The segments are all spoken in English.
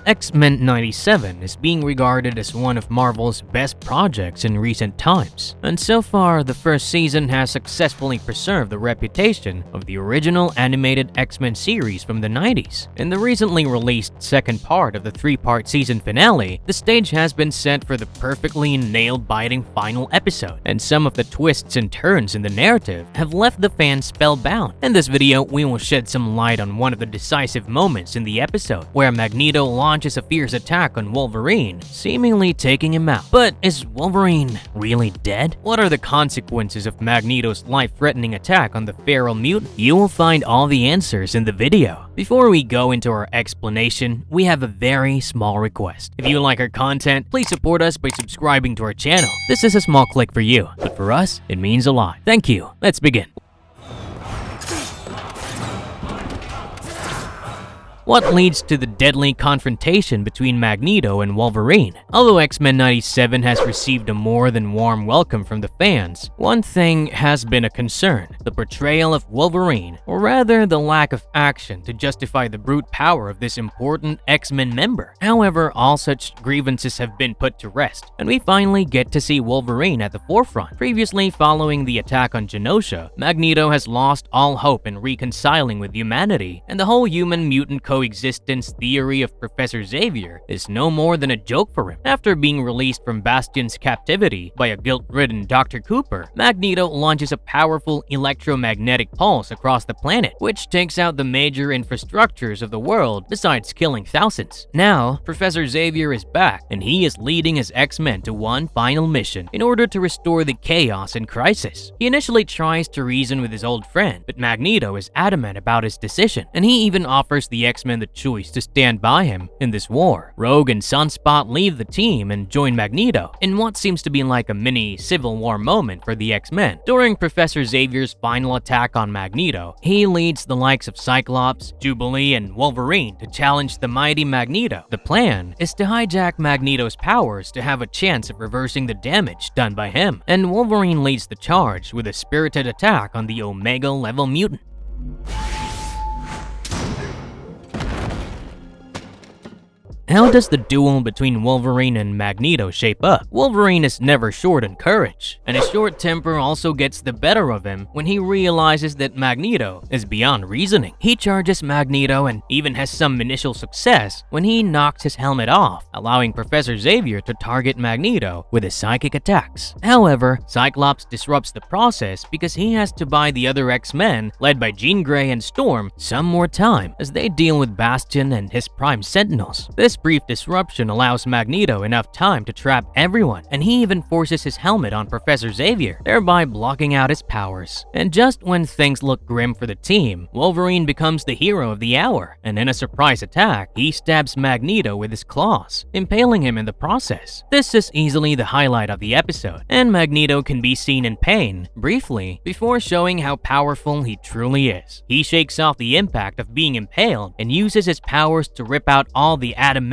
X-Men 97 is being regarded as one of Marvel's best projects in recent times, and so far the first season has successfully preserved the reputation of the original animated X-Men series from the 90s. In the recently released second part of the three-part season finale, the stage has been set for the perfectly nail-biting final episode, and some of the twists and turns in the narrative have left the fans spellbound. In this video, we will shed some light on one of the decisive moments in the episode, where Magneto launches a fierce attack on Wolverine, seemingly taking him out. But is Wolverine really dead? What are the consequences of Magneto's life-threatening attack on the feral mutant? You will find all the answers in the video. Before we go into our explanation, we have a very small request. If you like our content, please support us by subscribing to our channel. This is a small click for you, but for us, it means a lot. Thank you. Let's begin. What leads to the deadly confrontation between Magneto and Wolverine? Although X-Men 97 has received a more than warm welcome from the fans, one thing has been a concern: the portrayal of Wolverine, or rather the lack of action to justify the brute power of this important X-Men member. However, all such grievances have been put to rest, and we finally get to see Wolverine at the forefront. Previously, following the attack on Genosha, Magneto has lost all hope in reconciling with humanity, and the whole human-mutant coexistence theory of Professor Xavier is no more than a joke for him. After being released from Bastion's captivity by a guilt-ridden Dr. Cooper, Magneto launches a powerful electromagnetic pulse across the planet, which takes out the major infrastructures of the world besides killing thousands. Now, Professor Xavier is back, and he is leading his X-Men to one final mission in order to restore the chaos and crisis. He initially tries to reason with his old friend, but Magneto is adamant about his decision, and he even offers the X-Men the choice to stand by him in this war. Rogue and Sunspot leave the team and join Magneto in what seems to be like a mini Civil War moment for the X-Men. During Professor Xavier's final attack on Magneto, he leads the likes of Cyclops, Jubilee, and Wolverine to challenge the mighty Magneto. The plan is to hijack Magneto's powers to have a chance of reversing the damage done by him, and Wolverine leads the charge with a spirited attack on the Omega-level mutant. How does the duel between Wolverine and Magneto shape up? Wolverine is never short on courage, and his short temper also gets the better of him when he realizes that Magneto is beyond reasoning. He charges Magneto and even has some initial success when he knocks his helmet off, allowing Professor Xavier to target Magneto with his psychic attacks. However, Cyclops disrupts the process because he has to buy the other X-Men, led by Jean Grey and Storm, some more time as they deal with Bastion and his Prime Sentinels. This brief disruption allows Magneto enough time to trap everyone, and he even forces his helmet on Professor Xavier, thereby blocking out his powers. And just when things look grim for the team, Wolverine becomes the hero of the hour, and in a surprise attack, he stabs Magneto with his claws, impaling him in the process. This is easily the highlight of the episode, and Magneto can be seen in pain, briefly, before showing how powerful he truly is. He shakes off the impact of being impaled and uses his powers to rip out all the adamantium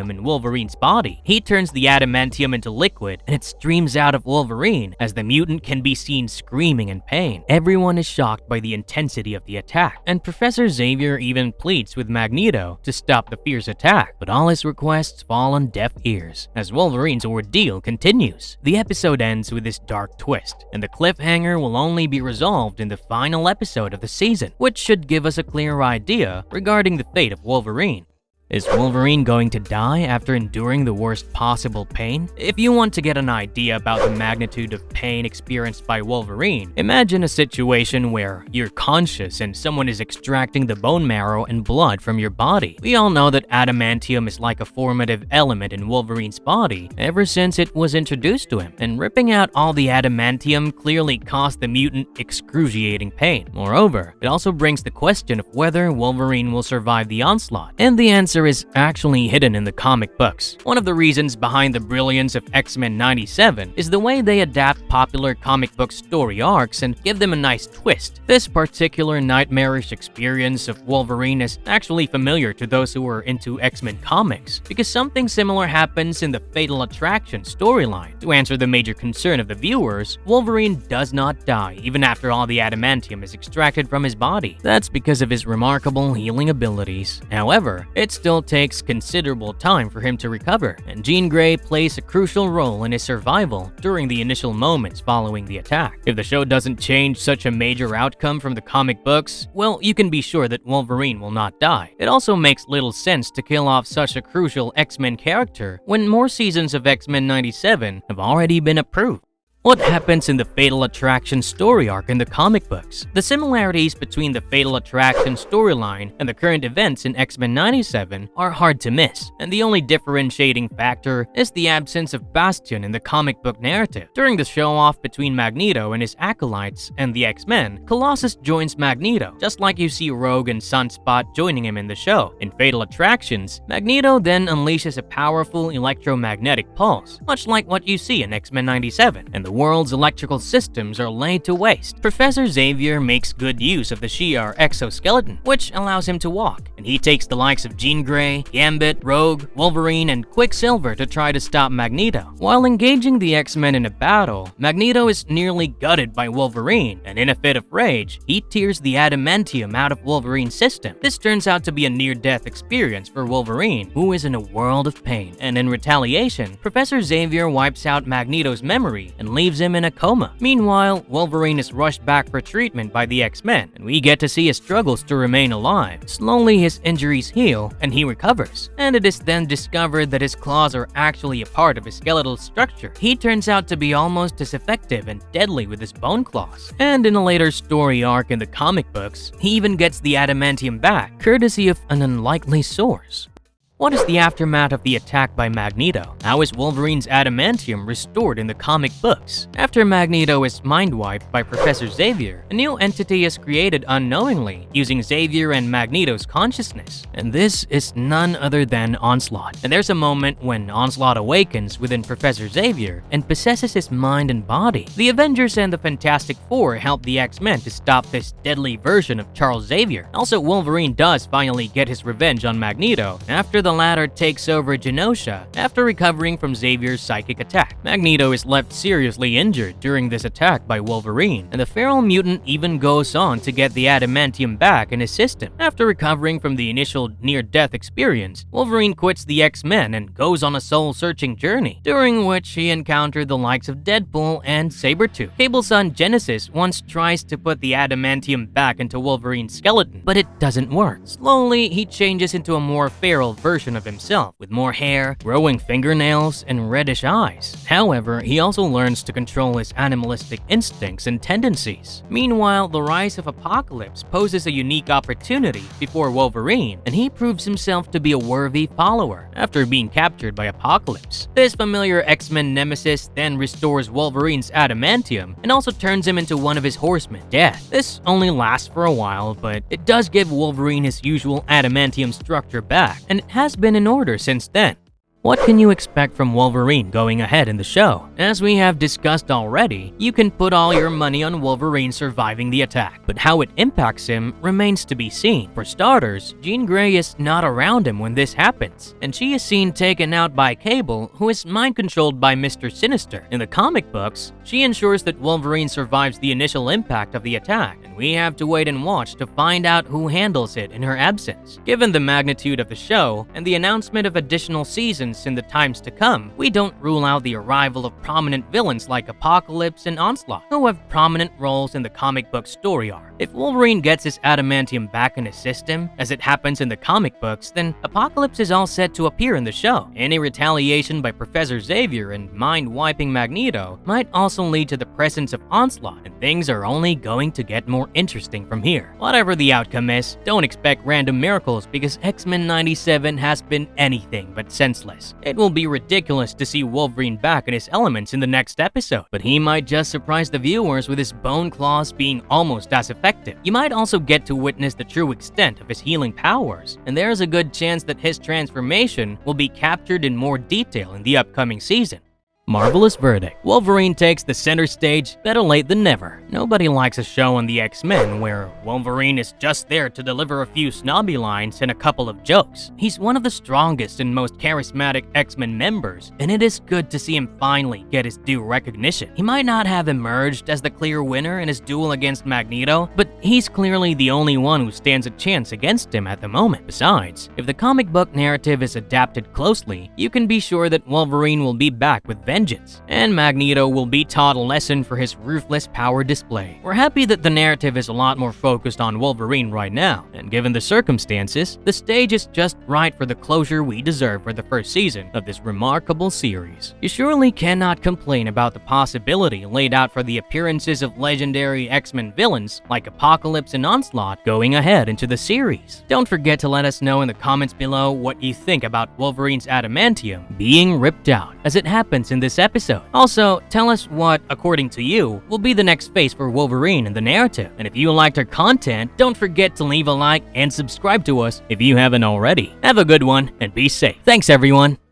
in Wolverine's body. He turns the adamantium into liquid, and it streams out of Wolverine as the mutant can be seen screaming in pain. Everyone is shocked by the intensity of the attack, and Professor Xavier even pleads with Magneto to stop the fierce attack, but all his requests fall on deaf ears as Wolverine's ordeal continues. The episode ends with this dark twist, and the cliffhanger will only be resolved in the final episode of the season, which should give us a clear idea regarding the fate of Wolverine. Is Wolverine going to die after enduring the worst possible pain? If you want to get an idea about the magnitude of pain experienced by Wolverine, imagine a situation where you're conscious and someone is extracting the bone marrow and blood from your body. We all know that adamantium is like a formative element in Wolverine's body ever since it was introduced to him, and ripping out all the adamantium clearly caused the mutant excruciating pain. Moreover, it also brings the question of whether Wolverine will survive the onslaught, and the answer is actually hidden in the comic books. One of the reasons behind the brilliance of X-Men 97 is the way they adapt popular comic book story arcs and give them a nice twist. This particular nightmarish experience of Wolverine is actually familiar to those who are into X-Men comics, because something similar happens in the Fatal Attraction storyline. To answer the major concern of the viewers, Wolverine does not die even after all the adamantium is extracted from his body. That's because of his remarkable healing abilities. However, it's still still takes considerable time for him to recover, and Jean Grey plays a crucial role in his survival during the initial moments following the attack. If the show doesn't change such a major outcome from the comic books, well, you can be sure that Wolverine will not die. It also makes little sense to kill off such a crucial X-Men character when more seasons of X-Men 97 have already been approved. What happens in the Fatal Attraction story arc in the comic books? The similarities between the Fatal Attraction storyline and the current events in X-Men 97 are hard to miss, and the only differentiating factor is the absence of Bastion in the comic book narrative. During the show-off between Magneto and his acolytes and the X-Men, Colossus joins Magneto, just like you see Rogue and Sunspot joining him in the show. In Fatal Attractions, Magneto then unleashes a powerful electromagnetic pulse, much like what you see in X-Men 97, and the world's electrical systems are laid to waste. Professor Xavier makes good use of the Shi'ar exoskeleton, which allows him to walk, and he takes the likes of Jean Grey, Gambit, Rogue, Wolverine, and Quicksilver to try to stop Magneto. While engaging the X-Men in a battle, Magneto is nearly gutted by Wolverine, and in a fit of rage, he tears the adamantium out of Wolverine's system. This turns out to be a near-death experience for Wolverine, who is in a world of pain, and in retaliation, Professor Xavier wipes out Magneto's memory and leaves him in a coma. Meanwhile, Wolverine is rushed back for treatment by the X-Men, and we get to see his struggles to remain alive. Slowly, his injuries heal, and he recovers, and it is then discovered that his claws are actually a part of his skeletal structure. He turns out to be almost as effective and deadly with his bone claws. And in a later story arc in the comic books, he even gets the adamantium back, courtesy of an unlikely source. What is the aftermath of the attack by Magneto? How is Wolverine's adamantium restored in the comic books? After Magneto is mind-wiped by Professor Xavier, a new entity is created unknowingly, using Xavier and Magneto's consciousness. And this is none other than Onslaught. And there's a moment when Onslaught awakens within Professor Xavier and possesses his mind and body. The Avengers and the Fantastic Four help the X-Men to stop this deadly version of Charles Xavier. Also, Wolverine does finally get his revenge on Magneto after the latter takes over Genosha after recovering from Xavier's psychic attack. Magneto is left seriously injured during this attack by Wolverine, and the feral mutant even goes on to get the adamantium back in his system. After recovering from the initial near-death experience, Wolverine quits the X-Men and goes on a soul-searching journey, during which he encountered the likes of Deadpool and Sabretooth. Cable's son Genesis once tries to put the adamantium back into Wolverine's skeleton, but it doesn't work. Slowly, he changes into a more feral version of himself, with more hair, growing fingernails, and reddish eyes. However, he also learns to control his animalistic instincts and tendencies. Meanwhile, the rise of Apocalypse poses a unique opportunity before Wolverine, and he proves himself to be a worthy follower after being captured by Apocalypse. This familiar X-Men nemesis then restores Wolverine's adamantium and also turns him into one of his horsemen, Death. This only lasts for a while, but it does give Wolverine his usual adamantium structure back, and it has been in order since then. What can you expect from Wolverine going ahead in the show? As we have discussed already, you can put all your money on Wolverine surviving the attack, but how it impacts him remains to be seen. For starters, Jean Grey is not around him when this happens, and she is seen taken out by Cable, who is mind-controlled by Mr. Sinister. In the comic books, she ensures that Wolverine survives the initial impact of the attack, and we have to wait and watch to find out who handles it in her absence. Given the magnitude of the show and the announcement of additional seasons in the times to come, we don't rule out the arrival of prominent villains like Apocalypse and Onslaught, who have prominent roles in the comic book story arc. If Wolverine gets his adamantium back in his system, as it happens in the comic books, then Apocalypse is all set to appear in the show. Any retaliation by Professor Xavier and mind-wiping Magneto might also lead to the presence of Onslaught, and things are only going to get more interesting from here. Whatever the outcome is, don't expect random miracles because X-Men 97 has been anything but senseless. It will be ridiculous to see Wolverine back in his elements in the next episode, but he might just surprise the viewers with his bone claws being almost as effective. You might also get to witness the true extent of his healing powers, and there's a good chance that his transformation will be captured in more detail in the upcoming season. Marvelous verdict. Wolverine takes the center stage, better late than never. Nobody likes a show on the X-Men where Wolverine is just there to deliver a few snobby lines and a couple of jokes. He's one of the strongest and most charismatic X-Men members, and it is good to see him finally get his due recognition. He might not have emerged as the clear winner in his duel against Magneto, but he's clearly the only one who stands a chance against him at the moment. Besides, if the comic book narrative is adapted closely, you can be sure that Wolverine will be back with vengeance, and Magneto will be taught a lesson for his ruthless power display. We're happy that the narrative is a lot more focused on Wolverine right now, and given the circumstances, the stage is just right for the closure we deserve for the first season of this remarkable series. You surely cannot complain about the possibility laid out for the appearances of legendary X-Men villains like Apocalypse and Onslaught going ahead into the series. Don't forget to let us know in the comments below what you think about Wolverine's adamantium being ripped out, as it happens in this episode. Also, tell us what, according to you, will be the next phase for Wolverine in the narrative. And if you liked our content, don't forget to leave a like and subscribe to us if you haven't already. Have a good one and be safe. Thanks everyone.